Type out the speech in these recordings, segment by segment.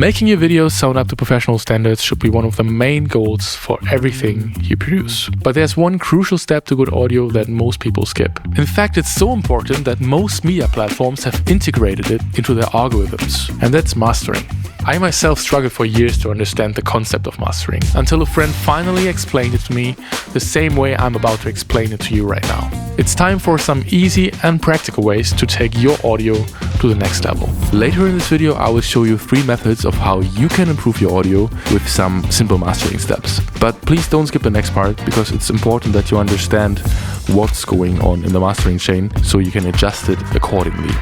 Making your videos sound up to professional standards should be one of the main goals for everything you produce. But there's one crucial step to good audio that most people skip. In fact, it's so important that most media platforms have integrated it into their algorithms, and that's mastering. I myself struggled for years to understand the concept of mastering, until a friend finally explained it to me the same way I'm about to explain it to you right now. It's time for some easy and practical ways to take your audio to the next level. Later in this video, I will show you 3 methods of how you can improve your audio with some simple mastering steps. But please don't skip the next part, because it's important that you understand what's going on in the mastering chain so you can adjust it accordingly.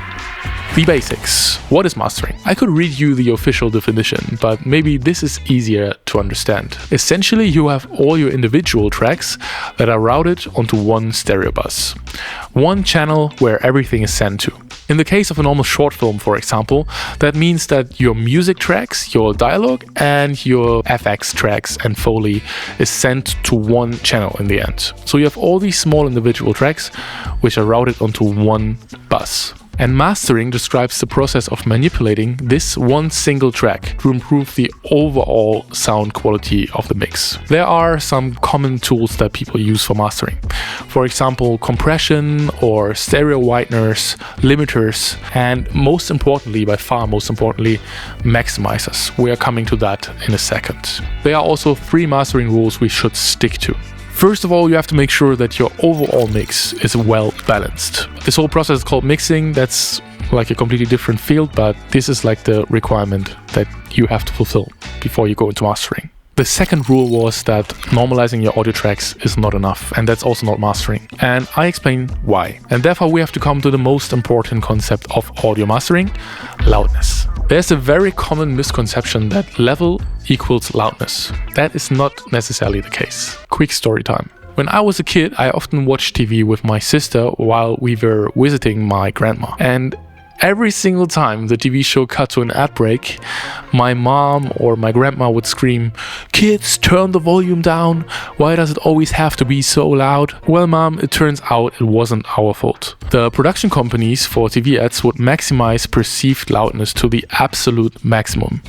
The basics. What is mastering? I could read you the official definition, but maybe this is easier to understand. Essentially, you have all your individual tracks that are routed onto one stereo bus. One channel where everything is sent to. In the case of a normal short film, for example, that means that your music tracks, your dialogue, and your FX tracks and Foley is sent to one channel in the end. So you have all these small individual tracks which are routed onto one bus. And mastering describes the process of manipulating this one single track to improve the overall sound quality of the mix. There are some common tools that people use for mastering. For example, compression or stereo wideners, limiters, and most importantly, by far most importantly, maximizers. We are coming to that in a second. There are also 3 mastering rules we should stick to. First of all, you have to make sure that your overall mix is well balanced. This whole process is called mixing. That's like a completely different field, but this is like the requirement that you have to fulfill before you go into mastering. The second rule was that normalizing your audio tracks is not enough, and that's also not mastering. And I explain why. And therefore we have to come to the most important concept of audio mastering: loudness. There's a very common misconception that level equals loudness. That is not necessarily the case. Quick story time. When I was a kid, I often watched TV with my sister while we were visiting my grandma. And every single time the TV show cut to an ad break, my mom or my grandma would scream, "Kids, turn the volume down. Why does it always have to be so loud?" Well, mom, it turns out it wasn't our fault. The production companies for TV ads would maximize perceived loudness to the absolute maximum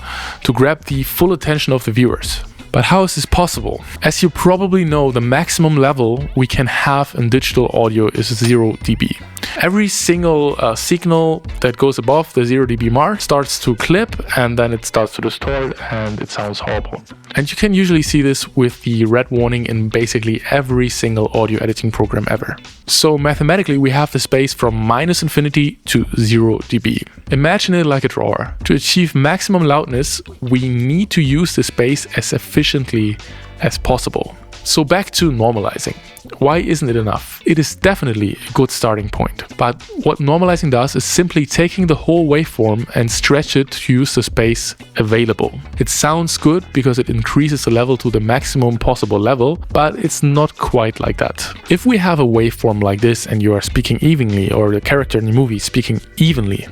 to grab the full attention of the viewers. But how is this possible? As you probably know, the maximum level we can have in digital audio is 0 dB. Every single signal that goes above the 0 dB mark starts to clip, and then it starts to distort, and it sounds horrible. And you can usually see this with the red warning in basically every single audio editing program ever. So mathematically, we have the space from -infinity to 0 dB. Imagine it like a drawer. To achieve maximum loudness, we need to use the space as efficiently as possible. So back to normalizing. Why isn't it enough? It is definitely a good starting point. But what normalizing does is simply taking the whole waveform and stretch it to use the space available. It sounds good because it increases the level to the maximum possible level, but it's not quite like that. If we have a waveform like this and you are speaking evenly, or the character in the movie is speaking evenly,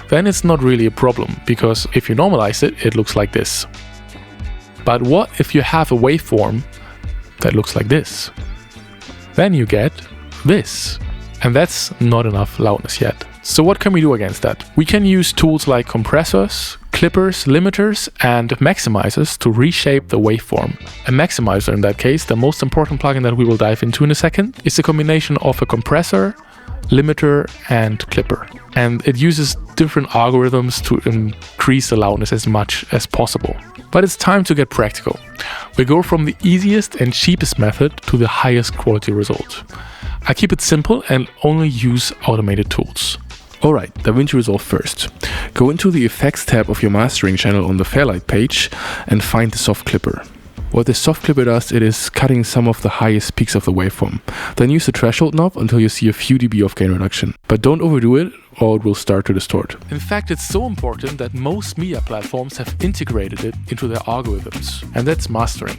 then it's not really a problem, because if you normalize it, it looks like this. But what if you have a waveform that looks like this? Then you get this. And that's not enough loudness yet. So what can we do against that? We can use tools like compressors, clippers, limiters, and maximizers to reshape the waveform. A maximizer in that case, the most important plugin that we will dive into in a second, is a combination of a compressor, limiter, and clipper. And it uses different algorithms to increase the loudness as much as possible. But it's time to get practical. We go from the easiest and cheapest method to the highest quality result. I keep it simple and only use automated tools. Alright, DaVinci Resolve first. Go into the Effects tab of your mastering channel on the Fairlight page and find the soft clipper. What this soft clipper does, it is cutting some of the highest peaks of the waveform. Then use the threshold knob until you see a few dB of gain reduction. But don't overdo it, or it will start to distort. In fact, it's so important that most media platforms have integrated it into their algorithms. And that's mastering.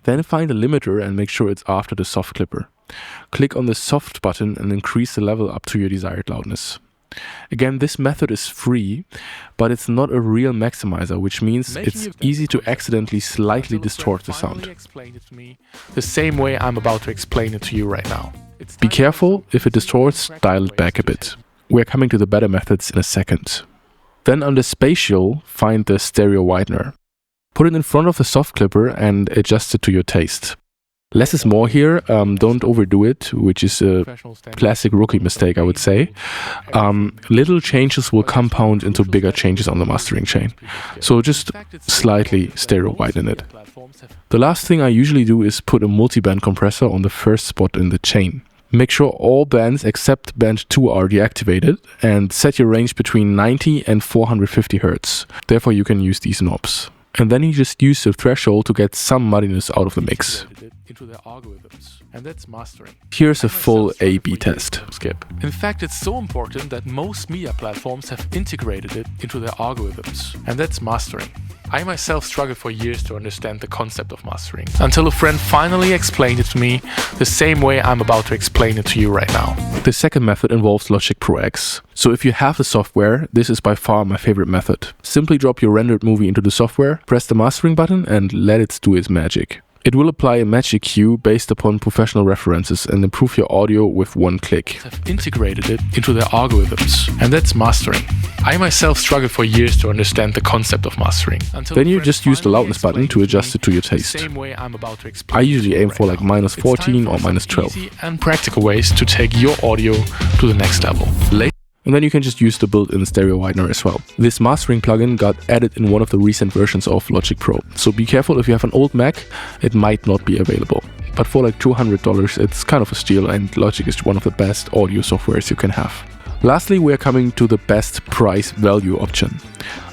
Then find a limiter and make sure it's after the soft clipper. Click on the soft button and increase the level up to your desired loudness. Again, this method is free, but it's not a real maximizer, which means it's easy to accidentally slightly distort the sound. The same way I'm about to explain it to you right now. Be careful, if it distorts, dial it back a bit. We're coming to the better methods in a second. Then under Spatial, find the Stereo Widener. Put it in front of the soft clipper and adjust it to your taste. Less is more here, don't overdo it, which is a classic rookie mistake, I would say. Little changes will compound into bigger changes on the mastering chain. So just slightly stereo widen it. The last thing I usually do is put a multi-band compressor on the first spot in the chain. Make sure all bands except band 2 are deactivated and set your range between 90 and 450 Hz. Therefore you can use these knobs. And then you just use the threshold to get some muddiness out of the mix. Into their algorithms, and that's mastering. Here's a full A/B test. Skip. In fact, it's so important that most media platforms have integrated it into their algorithms, and that's mastering. I myself struggled for years to understand the concept of mastering, until a friend finally explained it to me the same way I'm about to explain it to you right now. The second method involves Logic Pro X. So if you have the software, this is by far my favorite method. Simply drop your rendered movie into the software, press the mastering button and let it do its magic. It will apply a match EQ based upon professional references and improve your audio with one click. Have integrated it into their algorithms, and that's mastering. I myself struggled for years to understand the concept of mastering. Then you just use the loudness button to adjust it to your taste. I usually aim for like -14 or -12. Easy and practical ways to take your audio to the next level. And then you can just use the built-in stereo widener as well. This mastering plugin got added in one of the recent versions of Logic Pro. So be careful, if you have an old Mac, it might not be available. But for like $200, it's kind of a steal, and Logic is one of the best audio softwares you can have. Lastly, we are coming to the best price value option,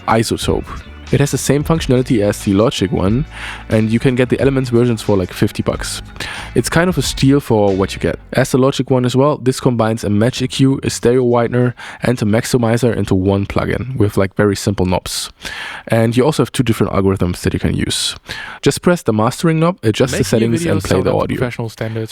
Isotope. It has the same functionality as the Logic one, and you can get the Elements versions for like $50. It's kind of a steal for what you get. As the Logic one as well, this combines a match EQ, a stereo widener, and a maximizer into one plugin with like very simple knobs. And you also have 2 different algorithms that you can use. Just press the mastering knob, adjust the settings, and play the audio.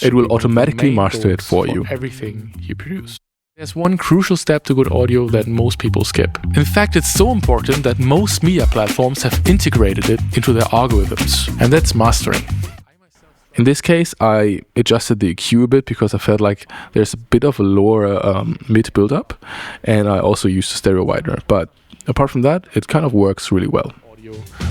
It will automatically master it for you. Everything you produce. There's one crucial step to good audio that most people skip. In fact, it's so important that most media platforms have integrated it into their algorithms, and that's mastering. In this case, I adjusted the EQ a bit because I felt like there's a bit of a lower mid build-up, and I also used the stereo widener. But apart from that, it kind of works really well.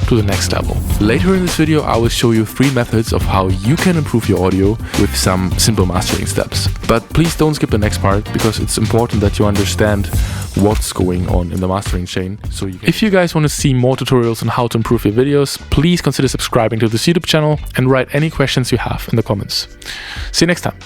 To the next level. Later in this video, I will show you 3 methods of how you can improve your audio with some simple mastering steps. But please don't skip the next part, because it's important that you understand what's going on in the mastering chain. So if you guys want to see more tutorials on how to improve your videos, please consider subscribing to this YouTube channel and write any questions you have in the comments. See you next time.